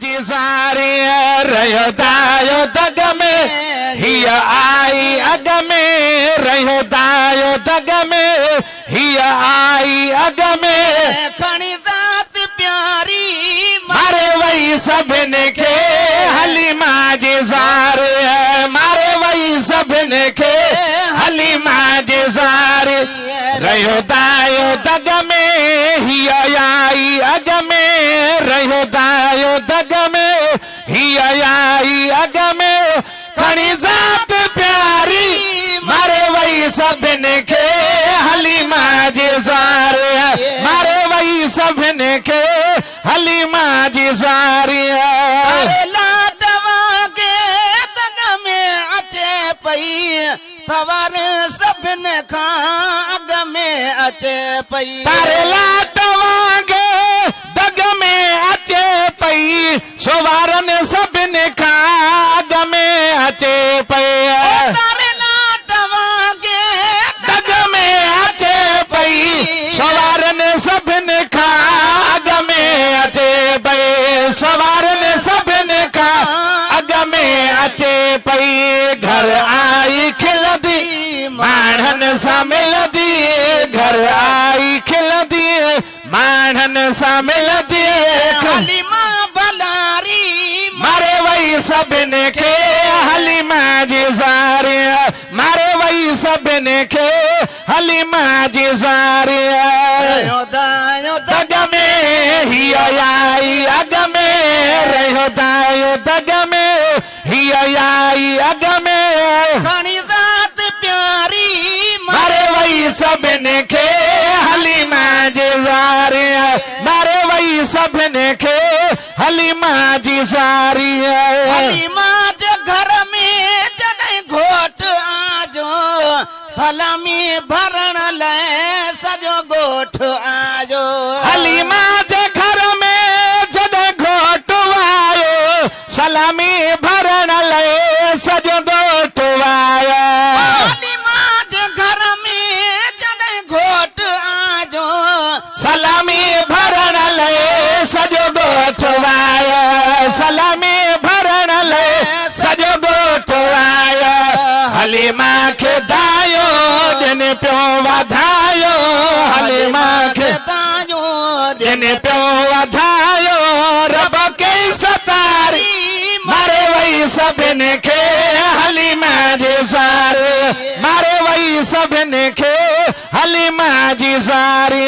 जी सारी रहियो दायो दग में हिया आई अग में रहियो दायो दग में हिया आई अग में खणी ज़ात प्यारी मारे वही सभिनी खे हलीमा जी सारी मारे वही सभिनी खे हलीमा जी सारी रहियो दायो दग में हिया आई अग में रहियो दायो दग में हिया आई अग में खणी ज़ात प्यारी मारे वही सभिनी खे हलीमा जी सारी मारे वही सभिनी खे हलीमा जी सारी लाडवा के दग में अचे पई सवार सभिनी खां अग में अचे पई तारे लाडवा के दग में अचे पई सवारन सभिनी खां अग में अचे पई तारे लाडवा के दग में अचे पई सवारन सभिनी खां अग में अचे पई सवारन सभिनी खां अग में अचे पई घर आई खिलंदी माण्हुनि सां मिलंदी घर आई खिलंदी माण्हुनि सां मिलंदी हलीमा भलारी मारे वही सभिनी खे हलीमा जी सारी मारे वही सभिनी खे हलीमा जी सारी दायो दग में हिया आई अग में रहियो दायो दग में हिया आई अग में खणी ज़ात प्यारी मारे वही सभिनी खे हलीमा जी सारी मारे वही सभिनी खे हलीमा जी सारी हलीमा जे घर में जॾहिं घोट आजो सलामी भरण लाइ सॼो ॻोठ आयो हलीमा जे घर में जॾहिं घोट आयो सलामी भरण लाइ सॼो ॻोठ आयो हलीमा जे घर में जॾहिं घोट आजो सलामी भरण लाइ सॼो ॻोठ आयो सलामी भरण लाइ सॼो ॻोठ आयो हलीमा खे दायो ॾिन पियो वधायो हलीमा खे दायो ॾिन पियो वधायो रब खे सतारी मारे वही सभिनी खे हलीमा जी सारी मारे वही सभिनी खे हलीमा जी सारी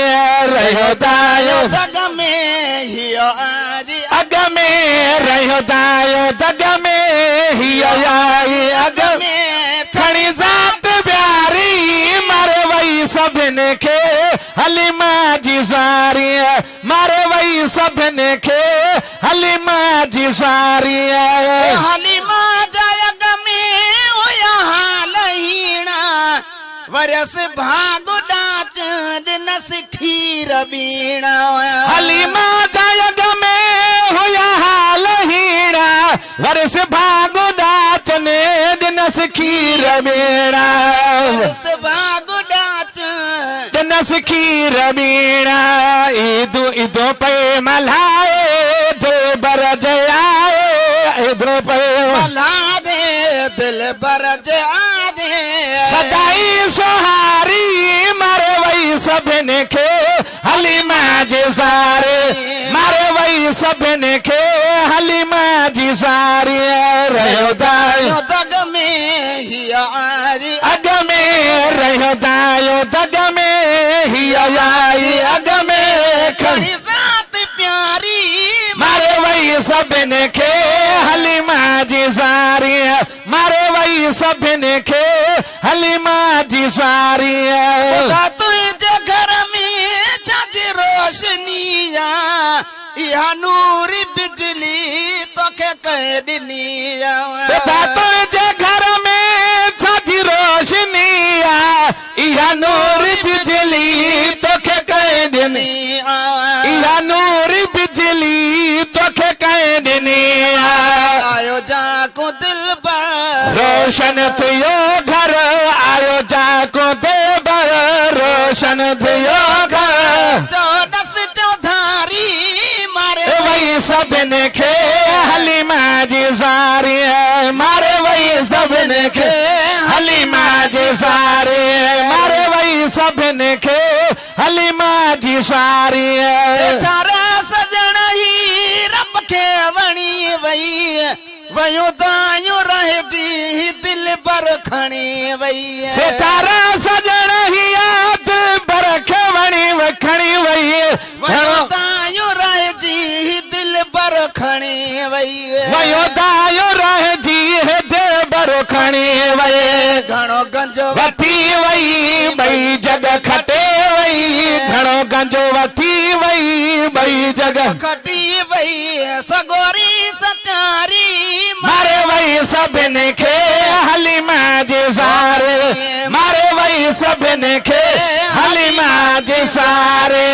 रहियो दायो दग में हियो आजी अग में रहियो दायो दग में हिया आई अग में खणी ज़ात प्यारी मारे वही सभिनी खे हलीमा जी सारी मारे वही सभिनी खे हलीमा जी सारी हलीमा जा अग में हुया हाल हीणा वरस भाग डाच ॾिनस खीर बीणा हलीमा जा अग में हुया हाल हीणा वर्ष भाग डाचने ॾिनस खीर बीणा वरस भाग डाच ॾिनस खीर बीणा ईदो ईदो पे मल्हाए दे बर जयाए ईदो पे भला दे दिल बरज आदे सदाई सोहारी मारे वही सभिनी खे हलीमा जी सारी मारे वही सभिनी खे हलीमा जी सारी रहियो दायो दग में हिया आरी अग में रहियो दायो दग में हिया आई अग में खणी ज़ात प्यारी मारे वही सभिनी खे हलीमा जी सारी मारे वही सभिनी खे हलीमा जी सारी तुंहिंजे घर में छाजी रोशनी इहा नूर बिजली तोखे कंहिं ॾिनी तुंहिंजे घर में छाजी रोशनी इहा नूर बिजली तोखे कंहिं ॾिनी इहा नूर बिजली तोखे कंहिं ॾिनी आयो जाको दिल रोशन थियो घर आयो जाको दिल रोशन थियो घर चौदस चौधारी मारे सभिनी खे हलीमा जी सारी मारे वई सभिनी खे हलीमा जी सारी मारे वई सभिनी खे हलीमा जी सारी सेठारा सजण ही रब खे वणी वई वयो दायूं रहिजी दिल बर खणी वई सेठारा सजण ही याद बरख वणी खणी वई वयो दायूं रहिजी दिल बर खणी वई वयो दायूं रहिजी दिल बर खणी वई घणो गंज वठी वई ॿई जग खटे वई घणो गंजो वठी वई ॿई जग खटी वई सगोरी सचारी मारे वई सभिनी खे हलीमा जी सारे मारे वई सभिनी खे हलीमा जी सारे